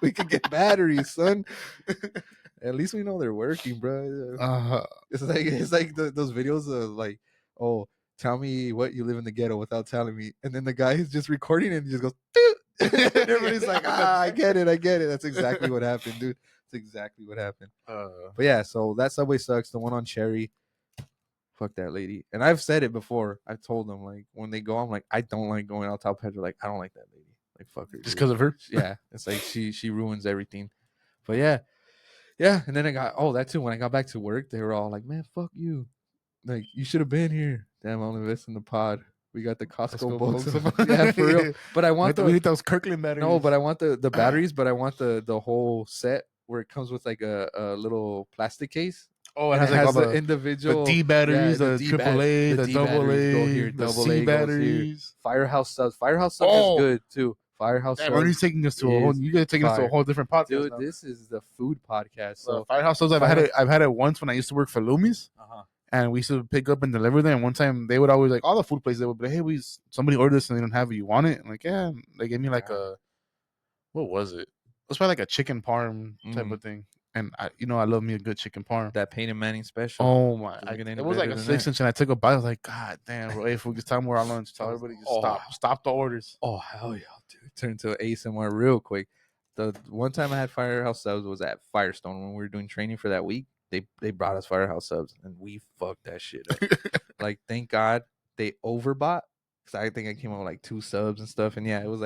we can get batteries, son. At least we know they're working, bro. It's like those videos of like, oh, tell me what you live in the ghetto without telling me. And then the guy is just recording and he just goes, and everybody's like, I get it. That's exactly what happened, dude. That's exactly what happened. But yeah, so that Subway sucks. The one on Cherry, fuck that lady. And I've said it before. I've told them, like, when they go, I'm like, I don't like going out top Pedro. Like, I don't like that lady. Like, fuck her. Just because of her? Yeah. It's like she ruins everything. But yeah. Yeah. And then that too. When I got back to work, they were all like, man, fuck you. Like, you should have been here. Damn, I only listened to the pod. We got the Costco books. Yeah, for real. But I want we need those Kirkland batteries. No, but I want the batteries, but I want the whole set where it comes with like a little plastic case. Oh, it has like all the individual D batteries, the AAA, the AA, the C batteries. Firehouse subs. Firehouse subs is good too. Firehouse subs. Ernie's taking us to a whole. You guys taking us to a whole different podcast. Dude, now. This is the food podcast. So Firehouse subs, I've had it once when I used to work for Loomis. And we used to pick up and deliver them. And one time they would always like all the food places. They would be like, "Hey, somebody ordered this and they don't have it. You want it?" I'm like, yeah. They gave me like what was it? It was probably like a chicken parm type of thing. And I love me a good chicken parm. That Peyton Manning special. Oh my! It was like a 6-inch, and I took a bite. I was like, God damn, bro! If it's time we're on lunch, tell everybody just stop the orders. Oh hell yeah, dude! Turn to ASMR real quick. The one time I had Firehouse subs was at Firestone when we were doing training for that week. They brought us Firehouse subs and we fucked that shit up. Like, thank God they overbought, because I think I came up with like 2 subs and stuff. And yeah, it was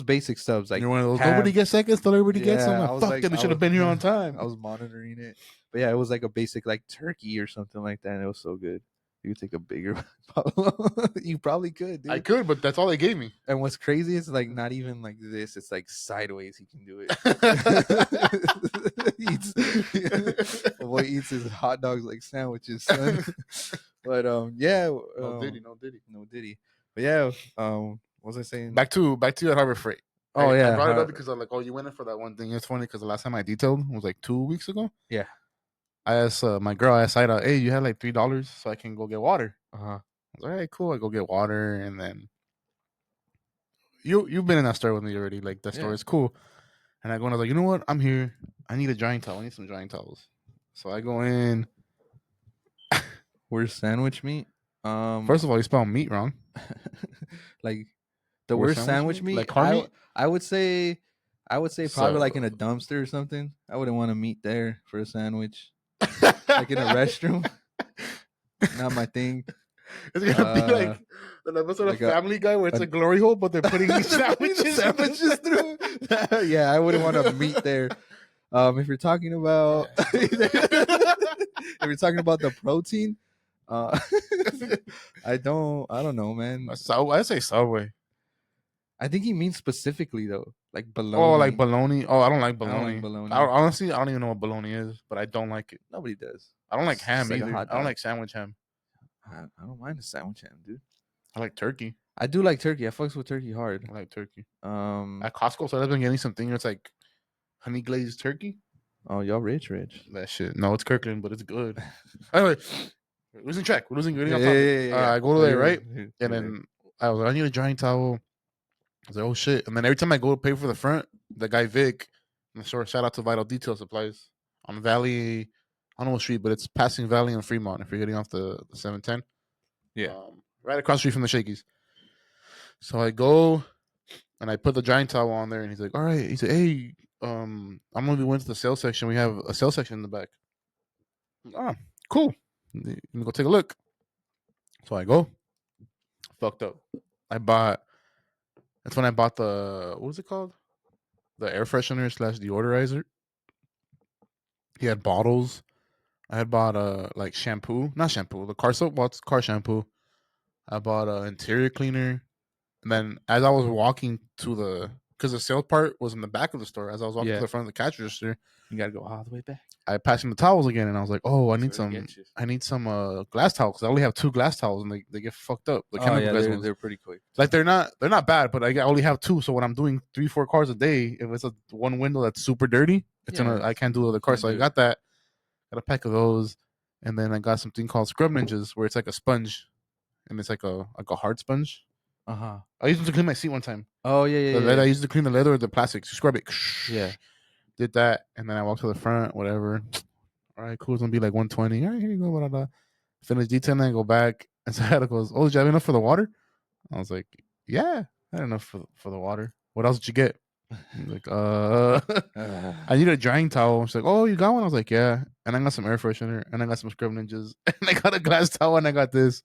basic subs. Like, you're one of those, nobody gets seconds till everybody gets them. Fuck them, they should have been here on time. I was monitoring it. But yeah, it was like a basic like turkey or something like that. And it was so good. You could take a bigger You probably could, dude. I could, but that's all they gave me. And what's crazy is like not even like this. It's like sideways he can do it. Boy eats his hot dogs like sandwiches, son. But yeah. No diddy. But yeah, what was I saying? Back to at Harbor Freight. Oh yeah. I brought it up because I'm like, oh, you went in for that one thing. It's funny because the last time I detailed was like 2 weeks ago. Yeah. I asked my girl, I said, hey, you had like $3 so I can go get water. I was like, all right, cool. I go get water. And then you've been in that store with me already. Like, that store is cool. And I go in, I was like, you know what? I'm here. I need a drying towel. I need some drying towels. So I go in. Worst sandwich meat? First of all, you spell meat wrong. Like the Worst worst sandwich meat? like car meat. I would say probably So like in a dumpster or something. I wouldn't want to meet there for a sandwich. Like in a restroom. Not my thing. It's gonna be like an episode like of Family Guy where it's a glory hole, but they're putting these sandwiches through. Yeah, I wouldn't want to meet there. If you're talking about the protein, I don't know, man. I say Subway. I think he means specifically though, like bologna. Oh, like bologna. Oh, I don't like bologna. I don't like bologna. Honestly, I don't even know what bologna is, but I don't like it. Nobody does. I don't like ham like either. I don't like sandwich ham. I don't mind a sandwich ham, dude. I like turkey. I do like turkey. I fucks with turkey hard. I like turkey. At Costco, so I've been getting something that's like honey glazed turkey. Oh, y'all rich. That shit. No, it's Kirkland, but it's good. Anyway, we're losing track. We're losing. Yeah. I go to there, right? And then I was like, I need a drying towel. I was like, oh shit. And then every time I go to pay for the front, the guy Vic, in the store, shout out to Vital Detail Supplies on Valley. I don't know what street, but it's passing Valley and Fremont if you're getting off the 710. Yeah. Right across the street from the Shakey's. So I go and I put the drying towel on there, and he's like, all right. He said, hey, I'm gonna be went to the sales section. We have a sales section in the back. Ah, cool. Let me go take a look. So I go. Fucked up. That's when I bought the, what was it called? The air freshener / deodorizer. He had bottles. I had bought like shampoo. Not shampoo. The car soap. Bought car shampoo. I bought an interior cleaner. And then as I was walking to because the sales part was in the back of the store. As I was walking to the front of the cash register, you gotta go all the way back. I passed him the towels again, and I was like, "Oh, I need some glass towels because I only have 2 glass towels, and they get fucked up." The chemical they're pretty quick. Like they're not bad, but I only have 2. So when I'm doing 3-4 cars a day, if it's one window that's super dirty, I can't do other cars. So I got a pack of those, and then I got something called Scrub Ninjas, where it's like a sponge, and it's like a hard sponge. I used it to clean my seat one time. Oh yeah. I used it to clean the leather or the plastic. Scrub it. Yeah. Did that, and then I walked to the front. Whatever. All right, cool. It's gonna be like 120. All right, here you go. Blah, blah, blah. Finish detailing, and I go back. And so Ada goes, "Oh, did you have enough for the water?" I was like, "Yeah, I had enough for the water. What else did you get?" Like, I need a drying towel. She's like, "Oh, you got one?" I was like, "Yeah." And I got some air freshener, and I got some Scrub Ninjas, and I got a glass towel, and I got this.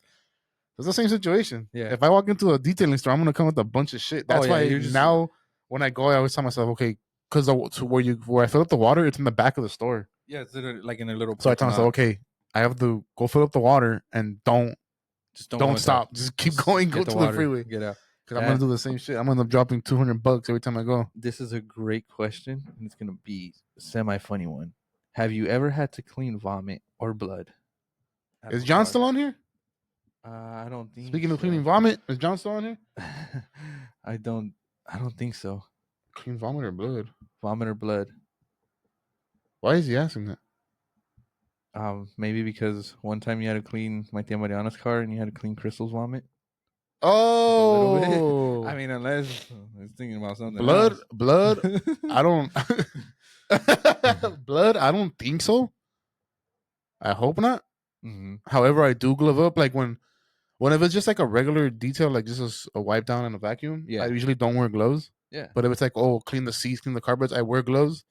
It's the same situation. Yeah. If I walk into a detailing store, I'm gonna come with a bunch of shit. That's why now when I go, I always tell myself, okay, because where I fill up the water, it's in the back of the store. Yeah, it's like in a little. So I tell myself, okay, I have to go fill up the water and don't stop. Just keep going. Go to the freeway. Get out. Because I'm gonna do the same shit. I'm gonna end up dropping $200 every time I go. This is a great question, and it's gonna be a semi-funny one. Have you ever had to clean vomit or blood? Is John still on here? I don't think. Speaking of cleaning vomit, is John still on here? I don't think so. Clean vomit or blood? Vomit or blood? Why is he asking that? Maybe because one time you had to clean my tia Mariana's car and you had to clean Crystal's vomit. Oh, I mean, unless I was thinking about something. Blood. I don't. Blood. I don't think so. I hope not. Mm-hmm. However, I do glove up. Like if it's just like a regular detail, like just a wipe down and a vacuum. Yeah. I usually don't wear gloves. Yeah. But if it's like, oh, clean the seats, clean the carpets, I wear gloves.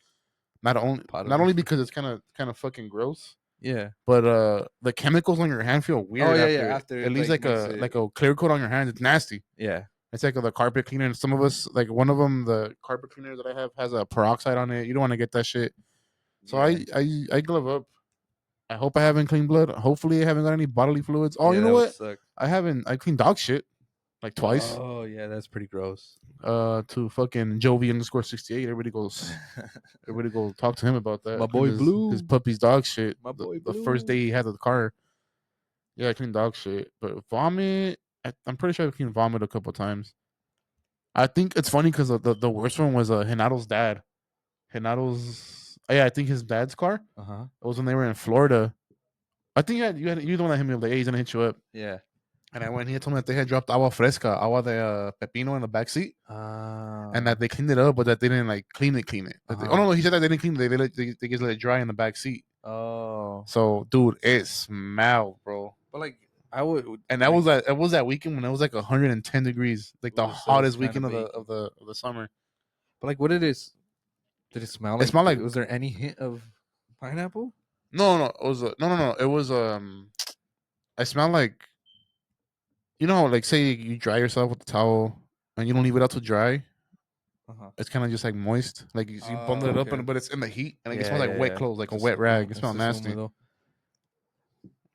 Not only because it's kind of fucking gross. Yeah. But the chemicals on your hand feel weird. Oh yeah, after it leaves like a clear coat on your hand. It's nasty. Yeah. It's like the carpet cleaner. And some of us, like one of them, the carpet cleaner that I have has a peroxide on it. You don't want to get that shit. So I glove up. I hope I haven't cleaned blood. Hopefully I haven't got any bodily fluids. Oh, you know what? I cleaned dog shit like twice. Oh yeah, that's pretty gross. To fucking Jovi_68. Everybody goes talk to him about that. My boy Blue. His puppy's dog shit. My boy the Blue. first day he had the car. Yeah, I cleaned dog shit. But vomit, I'm pretty sure I cleaned vomit a couple times. I think it's funny because the worst one was Henato's dad. I think his dad's car. It was when they were in Florida. I think you the one that hit me up. Like, hey, he's gonna hit you up. Yeah. And I went. He told me that they had dropped agua fresca, agua de pepino in the back seat, and that they cleaned it up, but that they didn't like clean it. That oh no, he said that they didn't clean it. They just let it dry in the back seat. Oh, So dude, it smelled, bro. but like I would, and that like, was that weekend when it was like 110 degrees, like the Ooh, so it's hottest kinda weekend of baking. the summer. But like, what did it smell It like? smelled like Was there any hint of pineapple? no, it was no, it was I smelled like like say you dry yourself with the towel and you don't leave it out to dry. Uh-huh. It's kind of just like moist, like you bundle it up, Okay. but it's in the heat, and it Yeah, smells like wet clothes, like a wet rag. It smells nasty. To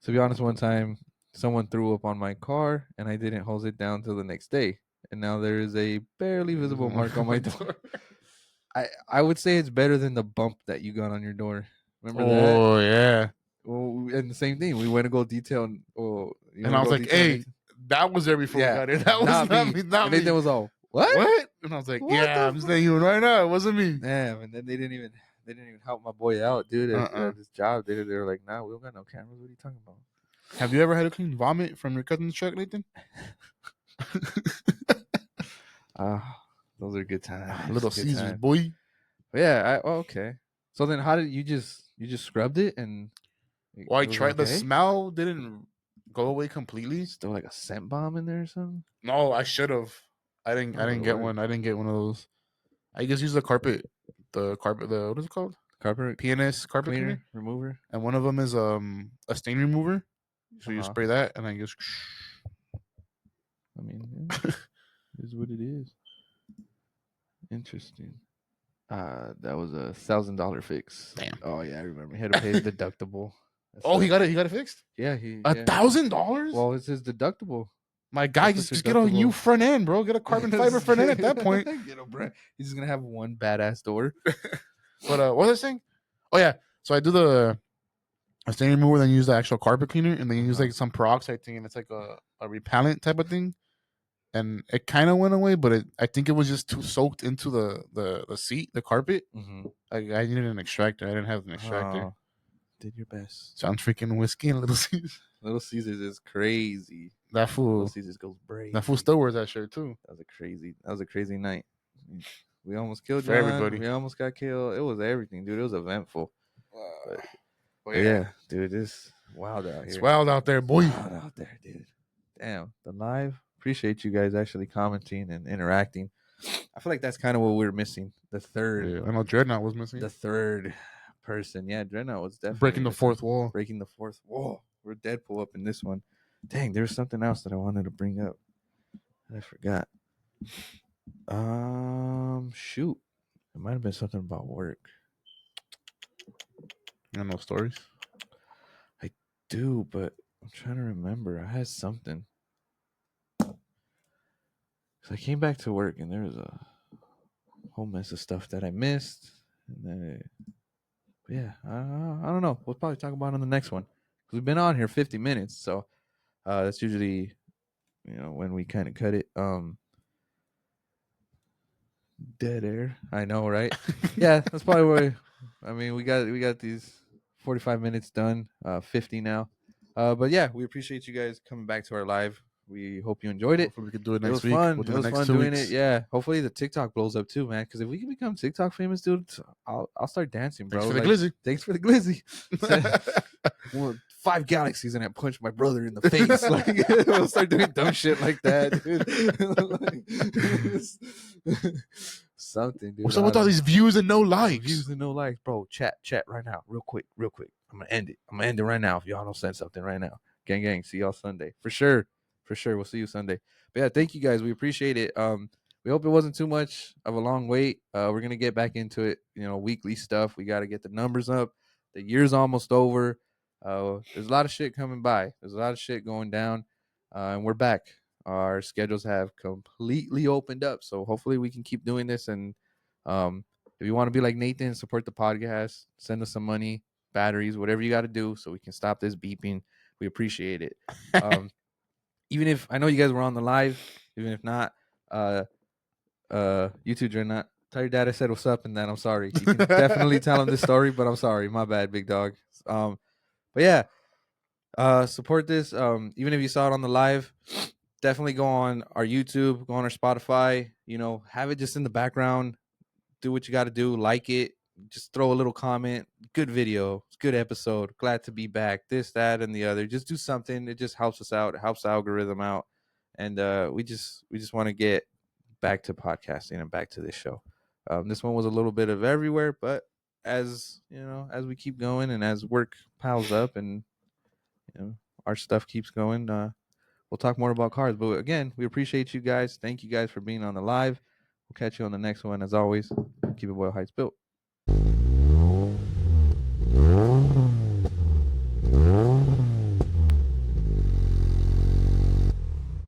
be honest, one time someone threw up on my car and I didn't hose it down till the next day. And now there is a barely visible mark on my door. I would say it's better than the bump that you got on your door. Remember that? Oh yeah. Well, and the same thing. We went to go detail. You And want I to was go like, detail "Hey, Nathan? that was there before we Yeah, got here. That was not not me. me, not And me." Nathan was all, what? What? And I was like, What "Yeah, the I'm just fuck? letting you right now. It wasn't me." Damn, and then they didn't even help my boy out, dude, Uh-uh. at his job. They were like, nah, we don't got no cameras. What are you talking about? Have you ever had a clean vomit from your cousin's truck, Nathan? Those are good times. Little Good Caesars, times. boy. But yeah, okay. So then how did you just scrubbed it and Well, I it was tried. The okay? smell didn't go away completely. Still like a scent bomb in there or something? No, I should have. I didn't get one. I didn't get one of those. I just used the carpet. The what is it called? Carpet PNS carpet cleaner. remover. And one of them is a stain remover. So you Uh-huh. spray that and then just. I mean, yeah, it is what it is. Interesting. That was $1,000 fix. Damn. Oh yeah, I remember. He had to pay the deductible. Oh, he got it. He got it fixed. Yeah, $1,000. Well, it's his deductible. My guy, just get a new front end, bro. Get a carbon fiber front end at that point. He's just gonna have one badass door. But what was I saying? Oh yeah. So I do the stain remover, then use the actual carpet cleaner, and then use like some peroxide thing, and it's like a repellent type of thing. And it kind of went away, but I think it was just too soaked into the seat, the carpet. Mm-hmm. Like I needed an extractor. I didn't have an extractor. Did your best. Sounds freaking whiskey and Little Caesars. Little Caesars is crazy. That fool. Little Caesars goes brave. That fool still wears that shirt too. That was a crazy night. We almost killed for everybody. We almost got killed. It was everything, dude. It was eventful. But yeah, dude, it's wild out here. It's wild out there, boy. Wild out there, dude. Damn, the live. Appreciate you guys actually commenting and interacting. I feel like that's kind of what we were missing. The third. Yeah, I know Dreadnought was missing. The third person. Yeah, Dreadnought was definitely breaking the fourth wall. Breaking the fourth wall. We're Deadpool up in this one. Dang, there's something else that I wanted to bring up. I forgot. Shoot. It might have been something about work. You know stories? I do, but I'm trying to remember. I had something. So I came back to work and there was a whole mess of stuff that I missed. And then, I don't know. We'll probably talk about it on the next one. Because we've been on here 50 minutes. So that's usually, when we kind of cut it. Dead air. I know, right? Yeah, that's probably where. I mean, we got these 45 minutes done. 50 now. But yeah, we appreciate you guys coming back to our live. We hope you enjoyed it. Hopefully we could do it next week. Fun. Within it was the next fun 2 doing weeks. it. Yeah. Hopefully the TikTok blows up too, man. Because if we can become TikTok famous, dude, I'll start dancing, bro. Thanks for the glizzy. Thanks for the glizzy. 5 galaxies and I punched my brother in the face. Like we'll start doing dumb shit like that, dude. Something, dude. What's up with all these views and no likes? Views and no likes, bro. Chat right now, real quick. I'm gonna end it right now. If y'all don't send something right now, gang. See y'all Sunday for sure. We'll see you Sunday. But yeah, thank you guys. We appreciate it. We hope it wasn't too much of a long wait. We're gonna get back into it. Weekly stuff. We got to get the numbers up. The year's almost over. There's a lot of shit coming by. There's a lot of shit going down, and we're back. Our schedules have completely opened up, so hopefully we can keep doing this. And if you want to be like Nathan, support the podcast, send us some money, batteries, whatever you got to do, so we can stop this beeping. We appreciate it. Even if I know you guys were on the live, even if not, you two, Dreadnought, tell your dad I said what's up and that I'm sorry. You can definitely tell him this story, but I'm sorry. My bad, big dog. But yeah, Support this. Even if you saw it on the live, definitely go on our YouTube, go on our Spotify. You know, have it just in the background. Do what you got to do. Like it. Just throw a little comment. Good video. Good episode. Glad to be back. This, that, and the other. Just do something. It just helps us out. It helps the algorithm out. And we just want to get back to podcasting and back to this show. This one was a little bit of everywhere, but as you know, as we keep going and as work piles up and you know our stuff keeps going, we'll talk more about cars. But again, we appreciate you guys. Thank you guys for being on the live. We'll catch you on the next one. As always, keep it Boyle Heights built.